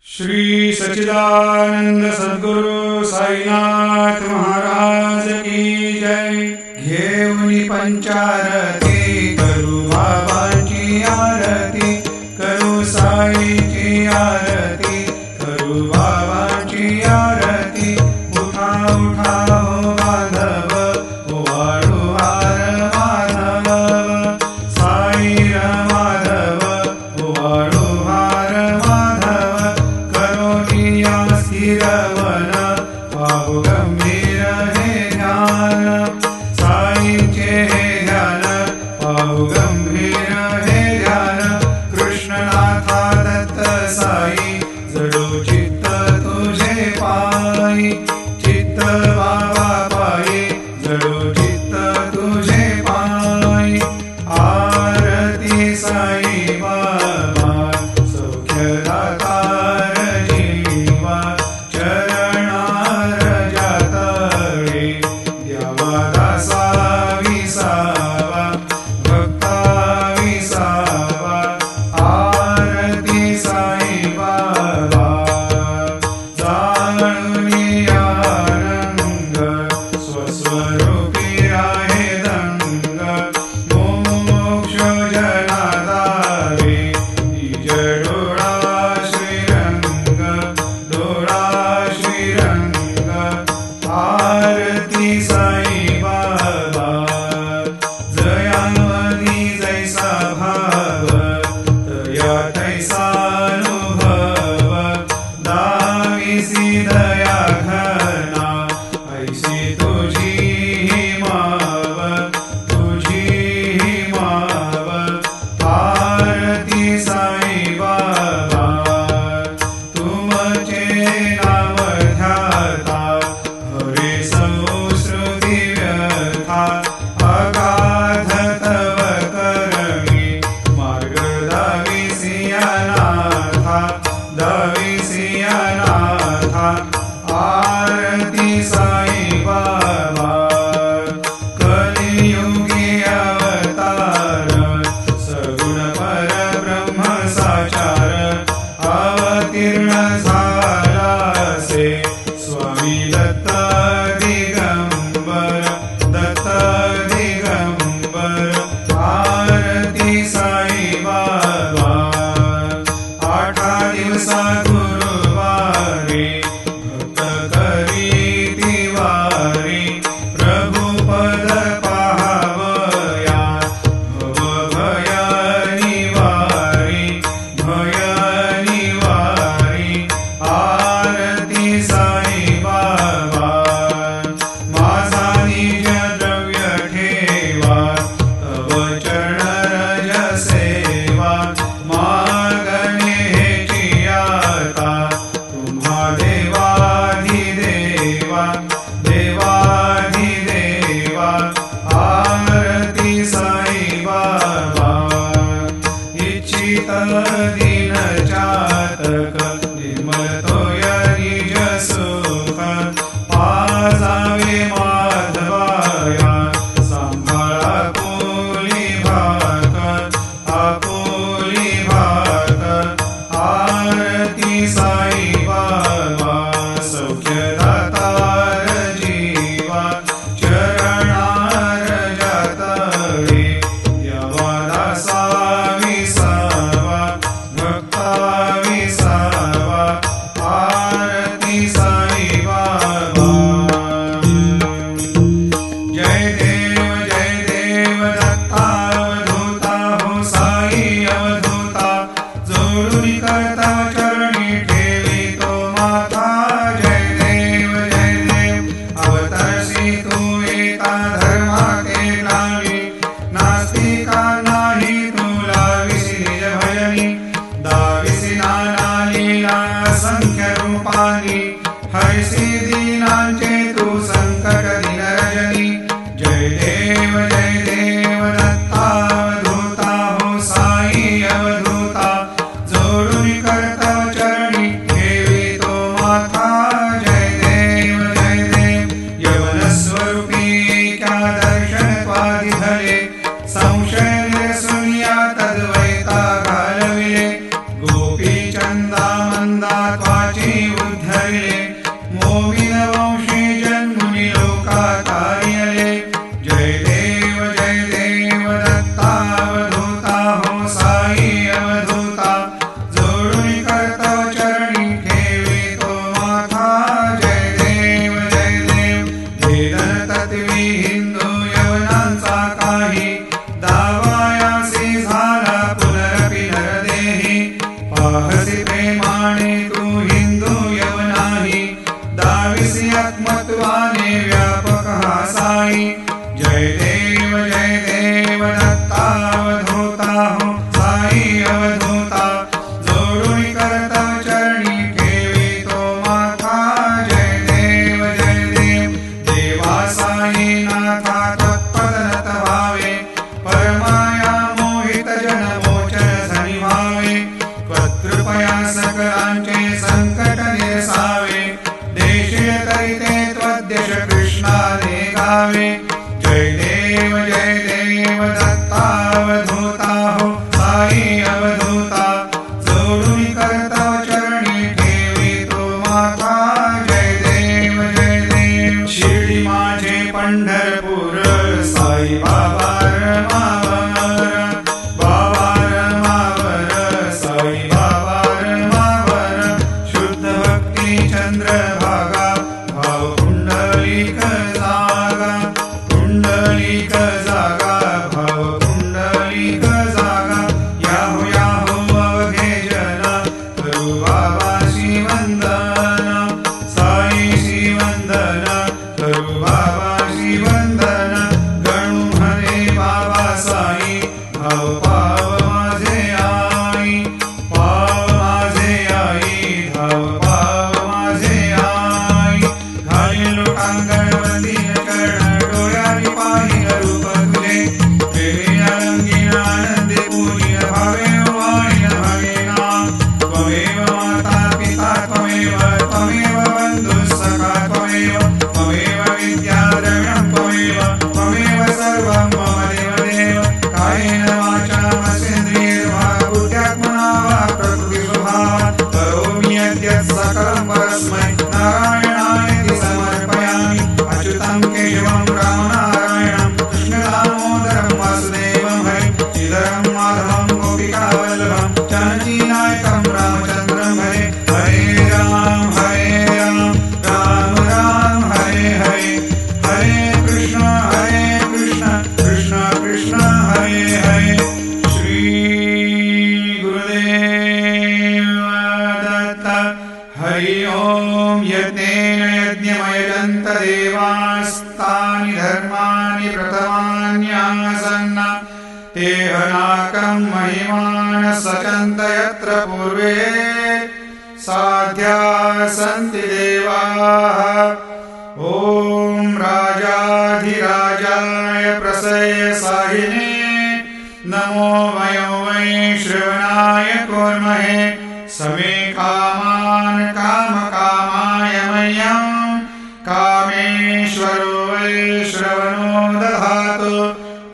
श्री सच्चिदानंद सद्गुरु साईनाथ महाराज की जय। घेऊनी पंचारती करू बाबांची आरती, करू साईची आरती, करू बाबांची आरती। उठा उठा हो बांधव, ओवाळू हार माधव, साई माधव, ओवाळू हार माधव। करोनिया स्थिरवन, पाहू गंभीर हे ध्यान, साईचे हे ध्यान, पाहू गंभीर हे ध्यान। कृष्णनाथा दत्त साई, जडू चित्त तुझे पायी, चित्त बाबा पायी, जडू चित्त तुझे पायी। आरती साई बाबा, सौख्यदातार जीवा, चरणार जातळे द्यावा दासा विसावा, भक्ता विसावा। आरती साई बाबा, जाणूनी आनंद, स्वस्वरूपी आहे दंग। मोक्ष जना दावे, निज डोळा श्रीरंग, डोळा श्रीरंग। आरती साई बाबा, जयामधी जैसा भाव, तया तैसा अनुभव। दाविसी दया घना, ऐसी तुझी ही माव, तुझी ही माव। आरती साई बाबा, तुमचे नाम ध्याता, हरे संस्कृती व्यथा। अगाध तव करणी, मार्ग दाविसिया नाथा, दाविसिया नाथा। आरती साई बाबा, कलियुगी अवतार, सगुण परब्रह्म साचार। अवतीर्ण झालासे, स्वामी दत्त दिगंबर, दत्त दिगंबर। आरती साई बाबा, 8 दिवसा गुरुवारी, भक्त करीती वारी। प्रभु पद पाहावया, भव भय निवारी, भय निवारी। आरती साई बाबा, माझा निज द्रव्य ठेवा, तव चरण रज सेवा। मागणे हेची आता, तुम्हा देवाधिदेवा, देवाधिदेवा। आरती साई बाबा, इच्छित दिन चातक, निर्मलतोय निज सुख। पाजावे माधवाया, सांभाळा आपुली भाक, आपुली भाक। आरती साई बाबा, सौख्यदातार जीवा, चरणार जातळे द्यावा दासा विसावा, भक्ता विसावा। आरती साई बाबा, जय देव दत्तावधूता, हो साई अवधूता। जोडून करता चरणी ठेवितो माता। जय देव अवतरसी तू एका धर्माते नावी। नास्तिका नाही तुला विसी निज भजनी, दाविसी नाना लीला असंख्य रूपानी। हरिसी दीनांचे तू संकट दिन रजनी। जय देव दत्तावधूता, हो साई अवधूता। जोडून करता वृंदा त्वाची उद्धरिले मोविद वंशी जन्मुनि लोकातारियले जय देव दत्तावधूता हो साई अवधूता जोडून कर्तव चरणी ठेवी तो माथा जय देव वेदन तत्वी हिंदू यवनांचा काही दावायासी झाला पुनरपि नरदेही पाहसी प्रेमाने तू हिंदू यवनाही दाविसी आत्मत्वाने व्यापक हा साई जय देव दत्तावधूता हो साई अवधूता जोडून कर्तव चरणी ठेवी तो माथा जय देव देवा साई नाथा तत्पदनत भावे परमाया मोहित जन मोचन झनी भावे त्वत्कृपया सकलांचे संकट निरसावे देशे तरिते त्वद्यश कृष्णाने गावे जय देव दत्तावधूता हो साई अवधूता जोडून कर्तव चरणी ठेवी तो माथा जय देव शिर्डी माझे पंढरपूर साई बाबा रमावर साई बाबा रमावर शुद्ध भक्ती चंद्रभागा भाव कुंडलिक जागा भाव कुंडलिक जागा याहो अवघे जना करू बाबाशी वंदना साई शी वंदना करू बाबाशी वंदना गणू म्हणे बाबा साई भाव पाव माझे आई भाव माझे आई घाली लोटांगण वंदीन कर्ण डोळ्यानी पाहिन रूप तुझे प्रेमी रंगीन आनंदे पूजिन भावे वाणीन भगेना त्वमेव माता पिता त्वमेव बंधु सखा त्वमेव विद्या द्रव्यं त्वमेव सर्वं मम देव कायेन वाचा मनसेन्द्रियैर्वा बुद्ध्यात्मना वा प्रकृतिस्वभावात् करोमि यद्यत् सकलं परस्मै नारायणायति समर्पयामि अच्युतं केशवं रामनारायणं कृष्णदामोदरं वासुदेवं हरे श्रीधरं माधवं गोपिकावल्लभं जानकीनायकं रामचन्द्रं हरे हरे राम राम हरे हरे हरे कृष्ण कृष्ण कृष्ण हरे हरे श्री गुरुदेव दत्त हरि ओम यज्ञेन यज्ञमयजन्त देवास्तानि धर्माणि प्रथमान्यासन्न ते हनाकं महिमान सचन्त यत्र पूर्वे साध्या सन्ति देवाः ॐ राजाधिराजाय प्रसय साहिने नमो वयो वै श्रवणाय कुर्महे समे कामान् कामकामाय मह्यं कामेश्वरो वै श्रवणो दधातु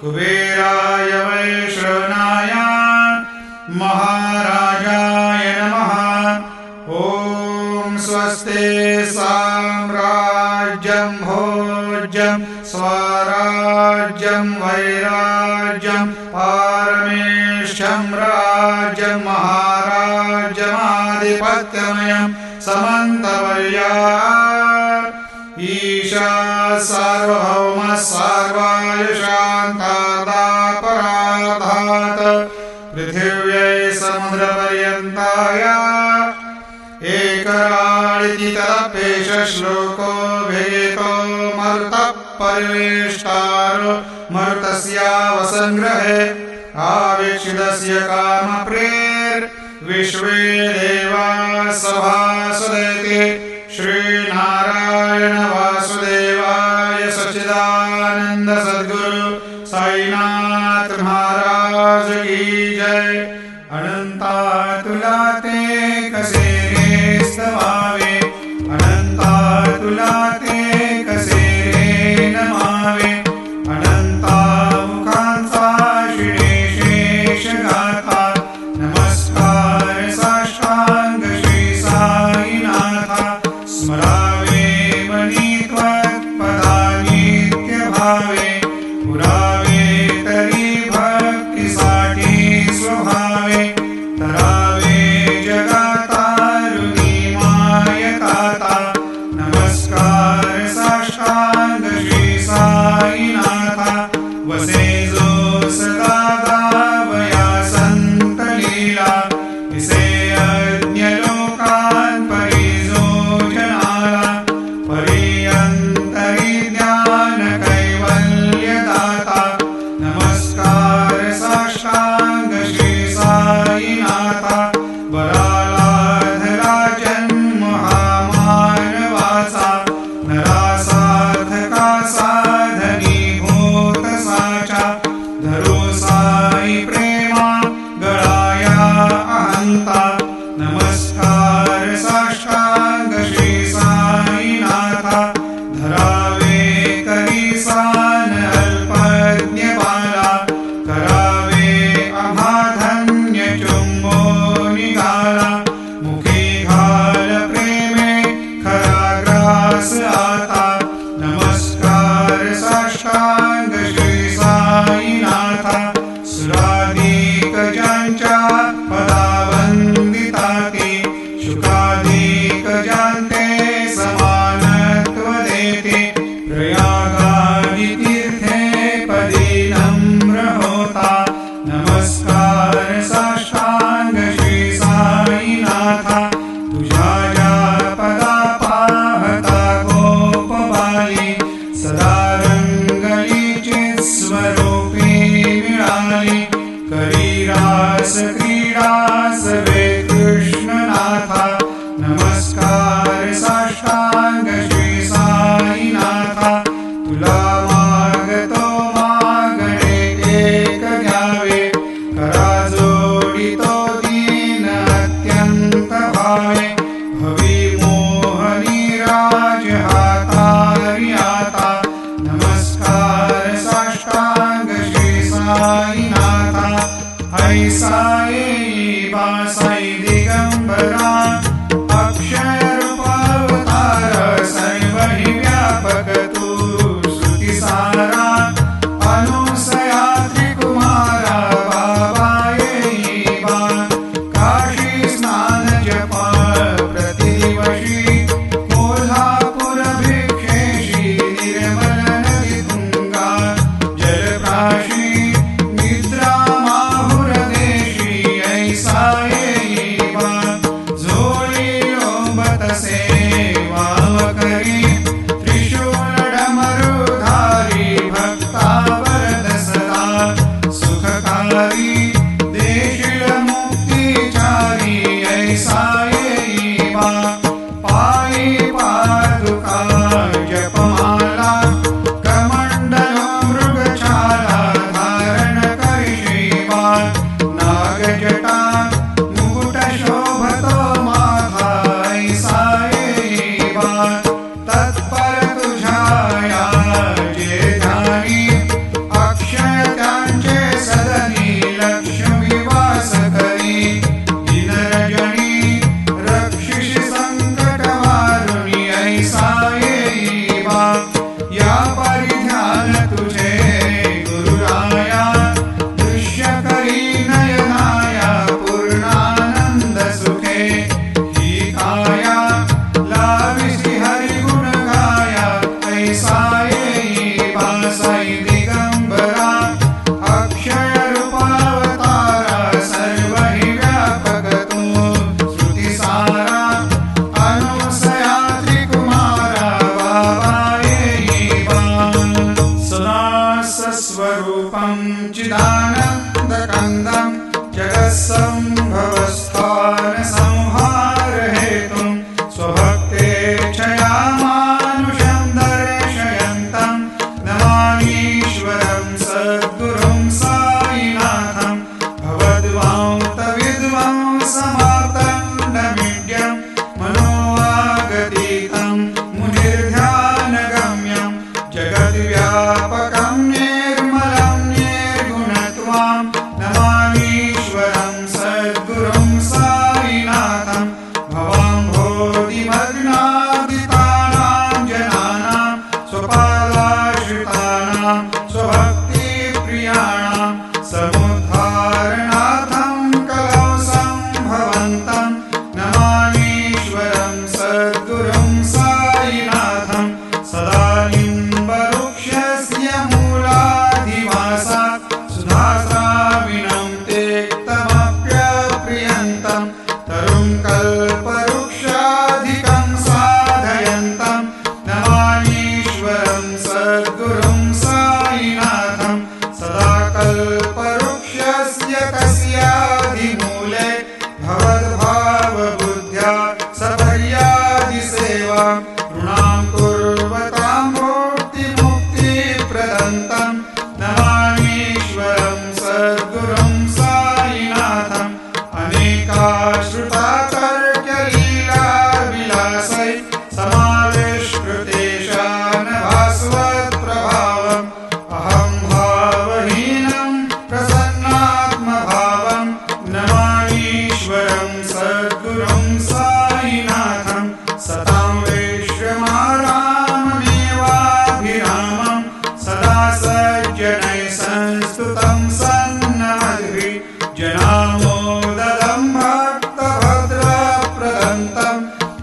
कुबेराय वै श्रवणाय महाराजाय नमः ॐ स्वस्ते साम्राज्यं भोज्यं स्वराज्यं वैराज्यं पारमेष्ठ्यं राज्यं महाराज्यमाधिपत्यमयं समन्तवर्या ईशा सार्वभौमः सर्वायुषान्तादापराधात् पृथिव्यै समुद्रपर्यन्ताय एकराळिति तदपेश श्लोको भेतो मरुतः परिवेष्टारो मरुतस्यावसंग्रहे आवीक्षितस्य कामप्रेर्विश्वे देवा सभासुदेति श्रीनारायण वासुदेवाय सच्चिदानंद सद्गुरु साईनाथ महाराज की जय। अनंतातुला ते कसे रे स्तवावे, अनंतातुला ते कसे रे नमावे, अनंता मुखांचा शिणे शेष गाथा, नमस्कार साष्टांग श्री सा तुझ्या या पदा पाहता गोपबाली सदा रंगलीची स्वरूपी मिळाली करी रास क्रीडा सवे कृष्णनाथा नमस्कार साष्टांग श्री साईनाथा तुला मागतो मागणे एक द्यावे करा जोडितो दीन अत्यंत भावे भवी मोहनी राज हातारी आता नमस्कार साष्टांग श्री साईनाथा ऐसा येई बा साई दिगंबरा अक्षय रूपावतार सर्वहि व्यापक तू श्रुती सारा अनुसया त्रिकुमारा बाबा येई बा काशी स्नान जप प्रतिदिवशी कोल्हापूर भिक्षेशी निर्मल नदी तुंगा जलप्राशी निद्रा माहुर देशी ऐसा येई बा झोळी लोंबत सेवा करी त्रिशूल डमरुधारी भक्ता वरद सदा सुखकारी देशील मुक्तिचारी ऐसा येई बा पायी पादुका जपमाला कमंडल मृगछाला धारण करी श्रीवान नागजटा मुकुट शोभतो माथा ऐसा येई बा तत्पर तुझ्या या जे ध्यानी अक्षय त्यांचे सदनी लक्ष्मी वास करी दिनरजनी रक्षिषि संकट वारुणी ऐसा येई बा या परिध्यान तुझे गुरुराया दृश्य करी नयनाया पूर्णानंद सुखे ही काया लाविसी हरिगुण गाया ऐसा येई बा साई दिगंबरा अक्षय रूपावतारा सर्वहि व्यापक तू श्रुती सारा अनुसया त्रिकुमारा बाबा येई बा सदा सस्वरूपं चिदानन्दकन्दं जगत्सम्भवस्थान संहार हेतुं स्वभक्तेच्छया मानुषं दर्शयन्तं नमामीश्वरं सद्गुरुं साईनाथं भवद्वान्तविद्वांसमार्तण्डमीड्यं मनोवागतीतं मुनिर्ध्यानगम्यं जगद्व्यापकं निर्मलं निर्गुणत्वां नमामीश्वरं सद्गुरुं साईनाथं भवाम्भोधिमग्नादितानां जनानां स्वपादाश्रितानां स्वभक्तिप्रियाणां समुद्धारणार्थं कलौ सम्भवन्तं नमामीश्वरं सद्गुरुं साईनाथं सदा निम्बवृक्षस्य मूलाधिवासात् सुधास्राविणं तेक्तमप्यप्रियन्तं तरुं कल्पवृक्षाधिकं साधयन्तं नमामीश्वरं सद्गुरुं साईनाथं सदा कल्पवृक्षस्य कस्याधिमूले भवद्भावबुद्ध्या सपर्यादिसेवा ऋणां कुर्वतां भोक्तिमुक्तिप्रदन्तं नमामीश्वरं सद्गुरुं साईनाथं अनेकाश्रुतातर्क्यलीलाविलासै समाविष्कृतेशान भास्वत्प्रभावम् अहं भावहीनं प्रसन्नात्मभावं नमामीश्वरं सद्गुरुं साईनाथं सतां विश्वमाराममेवाभिरामं सदा सज्जनैः संस्तुतं सन्नमद्भिः जनामोददं भक्तभद्रप्रदन्तं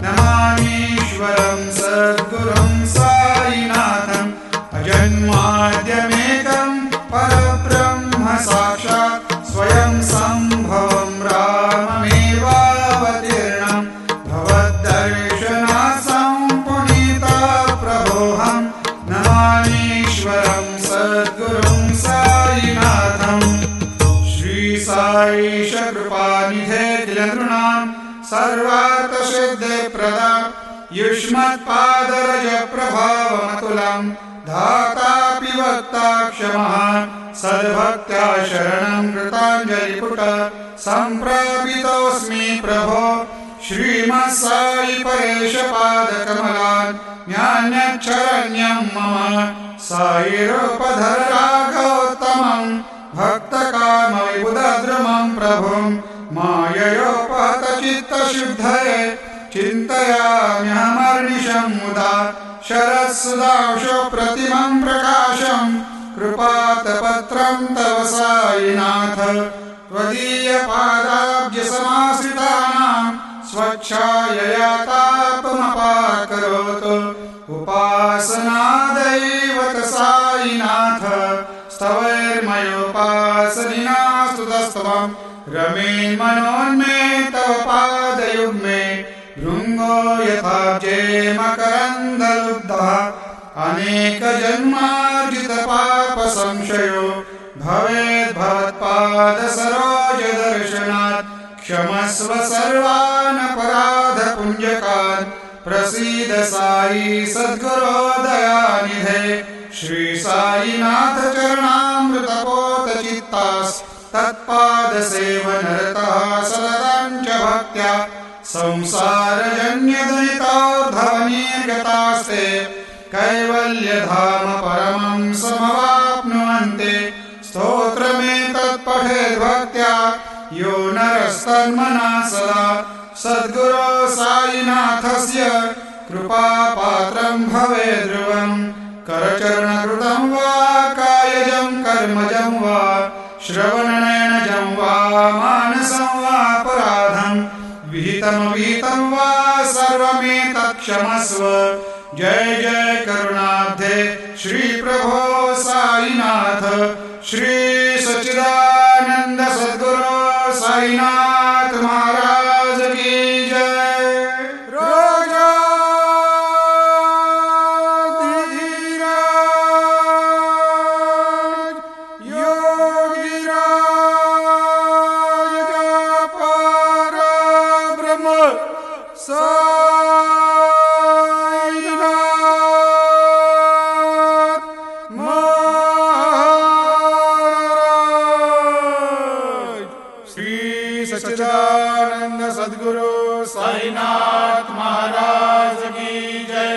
नमामीश्वरं सद्गुरुं साईनाथं अजन्माद्यमेकं परब्रह्म साक्षात् स्वयं सम्भवं राममेवावतीर्णं भव सिद्धिप्रदा युष्मत्पादरजप्रभावमतुलं धातापि वक्ता क्षमः सद्भक्त्या शरणं कृताञ्जलिपुट सम्प्रापितोऽस्मि प्रभो श्रीमत्साई परेशपादकमलान् ज्ञानच्छरण्यं मम सायिरूपधरराघवोत्तमं भक्तकामविबुधद्रुमं प्रभुं माययोपहतचित्तशुद्धये चिन्तयाम्यहमर्निशं मुदा शरत्सुधांशो प्रतिमं प्रकाशं कृपातपत्रं तव साईनाथ त्वदीयपादाब्जसमाश्रितानां स्वच्छायया तापमपाकरोतु उपासनादैवत साईनाथ स्तवैर्मयोपासनिना स्तुतस्त्वं रमेन्मनोन्मे तव पादयुग्मे भृङ्गो यथाब्जे मकरन्दलुब्धः अनेकजन्मार्जितपापसंशयो भवेद्भवत्पादसरोजदर्शनात् क्षमस्व सर्वान् अपराधपुञ्जकान् प्रसीद साई सद्गुरो दयानिधे श्री साईनाथ चरणामृतपोतचित्तास्तत्पादसेवनरतः सततं च भक्त्या संसारजन्यदुरितोर्ध्वनिर्गतास्ते कैवल्यधाम परमं समवाप्नुवन्ते स्तोत्रमेतत्पठेद्भक्त्या यो नरस्तन्मना सदा सद्गुरो साईनाथस्य कृपापात्रं भवेद्ध्रुवं करचरणकृतं वा कायजं कर्मजं वा श्रवणनयनजं वा मानसं वापराधं विहितं वा सर्वमेतत्क्षमस्व जय जय करुणाब्धे श्री प्रभो साईनाथ श्री सच्चिदानंद सद्गुरु साईनाथ महाराज की जय। राजाधिराज योगिराज परब्रह्म साईनाथ महाराज श्री सच्चिदानंद सद्गुरु साईनाथ महाराज की जय।